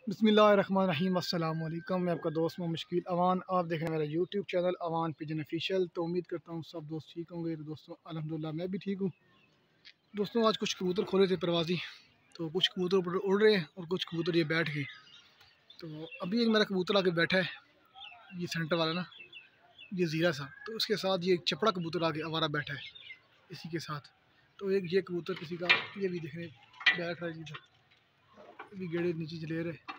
बिस्मिल्लाहिर्रहमानिर्रहीम अस्सलाम वालेकुम। मैं आपका दोस्त मुश्किल अवान, आप देख रहे हैं मेरा YouTube channel Awan pigeon official. तो उम्मीद करता हूँ सब दोस्त ठीक होंगे। तो दोस्तों अल्हम्दुलिल्लाह मैं भी ठीक हूँ। दोस्तों आज कुछ कबूतर खोले थे परवाज़ी, तो कुछ कबूतर ऊपर उड़ रहे हैं और कुछ कबूतर ये बैठ गए। तो अभी एक मेरा कबूतर आके बैठा है, ये सेंटर वाला ना, ये ज़ीरा सा, तो उसके साथ ये एक चपड़ा कबूतर आके आवारा बैठा है इसी के साथ। तो एक ये कबूतर किसी का, ये भी देखने बैठ रहा है जी, अभी गेड़े नीचे चले रहे।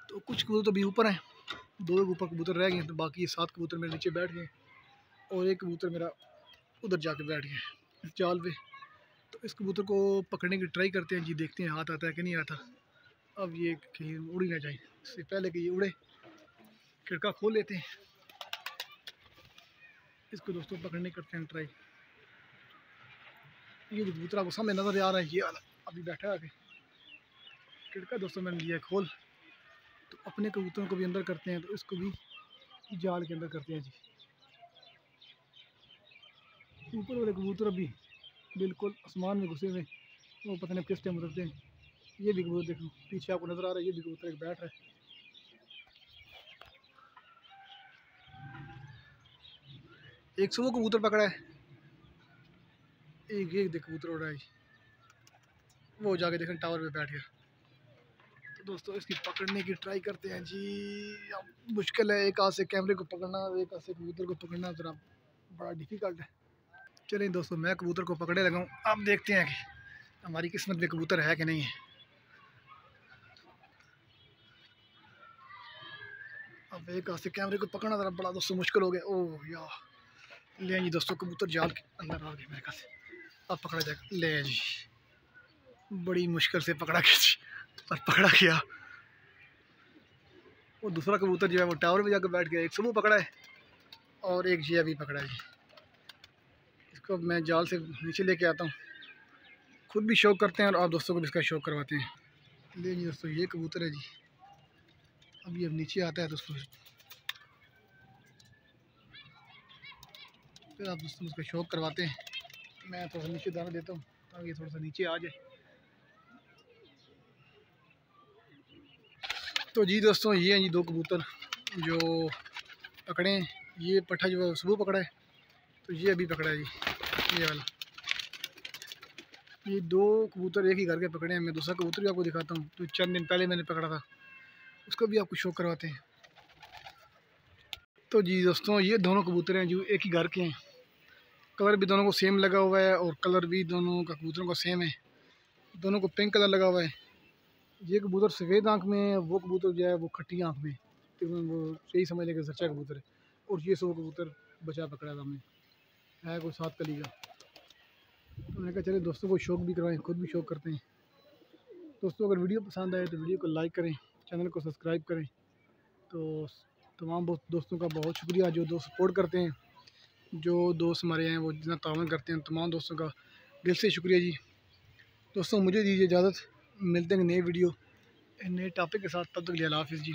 तो कुछ कबूतर तो अभी ऊपर हैं, दो ऊपर कबूतर रह गए, तो बाकी 7 कबूतर मेरे नीचे बैठ गए और एक कबूतर मेरा उधर जाके बैठ गया इस जाल पे। तो इस कबूतर को पकड़ने की ट्राई करते हैं जी, देखते हैं हाथ आता है कि नहीं आता। अब ये कहीं उड़ ही ना जाए, इससे पहले कि ये उड़े खिड़का खोल लेते हैं। इसको दोस्तों पकड़ने करते हैं ट्राई। ये जो कबूतर आपको सामने नज़र आ रहा है, ये वाला अभी बैठा है आगे। खिड़का दोस्तों मैंने लिया है खोल, तो अपने कबूतरों को भी अंदर करते हैं, तो इसको भी जाल के अंदर करते हैं जी। ऊपर वाले कबूतर अभी बिल्कुल आसमान में घुसे हुए, वो पता नहीं किस टाइम उतरते हैं। ये भी कबूतर देखो पीछे आपको नज़र आ रहा है, ये भी कबूतर एक बैठ रहा है। एक सुबह कबूतर पकड़ा है, एक देख कबूतर उड़ रहा है, वो जाके देखें टावर पे बैठ गया। तो दोस्तों इसकी पकड़ने की ट्राई करते हैं जी। अब मुश्किल है, एक हाथ से कैमरे को पकड़ना, एक हाथ से कबूतर को पकड़ना ज़रा बड़ा डिफ़िकल्ट है। चलें दोस्तों मैं कबूतर को पकड़ने लगा हूँ, अब देखते हैं कि हमारी किस्मत में कबूतर है कि नहीं है। अब एक हाथ से कैमरे को पकड़ना ज़रा बड़ा दोस्तों मुश्किल हो गया। ओह यार, ले जी दोस्तों कबूतर जाल के अंदर आ गए मेरे ख्याल से, अब पकड़ा जाएगा। ले जी बड़ी मुश्किल से पकड़ा गया जी, और पकड़ा गया। वो दूसरा कबूतर जो है वो टावर में जाकर बैठ गया। एक सुबह पकड़ा है और एक जी अभी पकड़ा है जी। इसको मैं जाल से नीचे लेके आता हूँ, खुद भी शौक करते हैं और आप दोस्तों को भी इसका शौक करवाते हैं। ले जी दोस्तों ये कबूतर है जी, अभी अब नीचे आता है दोस्तों, फिर आप दोस्तों इसका शौक करवाते हैं। मैं थोड़ा सा नीचे दाना देता हूँ ताकि थोड़ा सा नीचे आ जाए। तो जी दोस्तों ये हैं जी दो कबूतर जो पकड़े हैं। ये पट्ठा जो है सुबह पकड़ा है, तो ये अभी पकड़ा है जी, ये वाला। ये दो कबूतर एक ही घर के पकड़े हैं। मैं दूसरा कबूतर भी आपको दिखाता हूँ, तो चंद दिन पहले मैंने पकड़ा था, उसको भी आपको शौक करवाते हैं। तो जी दोस्तों ये दोनों कबूतर हैं जो एक ही घर के हैं, कलर भी दोनों को सेम लगा हुआ है और कलर भी दोनों का कबूतरों का सेम है, दोनों को पिंक कलर लगा हुआ है। ये कबूतर सफ़ेद आँख में है, वो कबूतर जो है वो खट्टी आँख में, तो वो सही समझ लें कि सच्चा कबूतर है। और ये सब कबूतर बचा पकड़ा था हमने, है कोई 7 कली का। तो मैंने कहा चले दोस्तों को शौक भी करवाएं, खुद भी शौक करते हैं। दोस्तों अगर वीडियो पसंद आए तो वीडियो को लाइक करें, चैनल को सब्सक्राइब करें। तो तमाम दोस्तों का बहुत शुक्रिया जो दोस्त सपोर्ट करते हैं, जो दोस्त हमारे हैं वो जितना तावन करते हैं, तमाम दोस्तों का दिल से शुक्रिया जी। दोस्तों मुझे दीजिए इजाज़त, मिलते हैं नए वीडियो नए टॉपिक के साथ, तब तक के लिए अल्लाह हाफ़िज़ जी।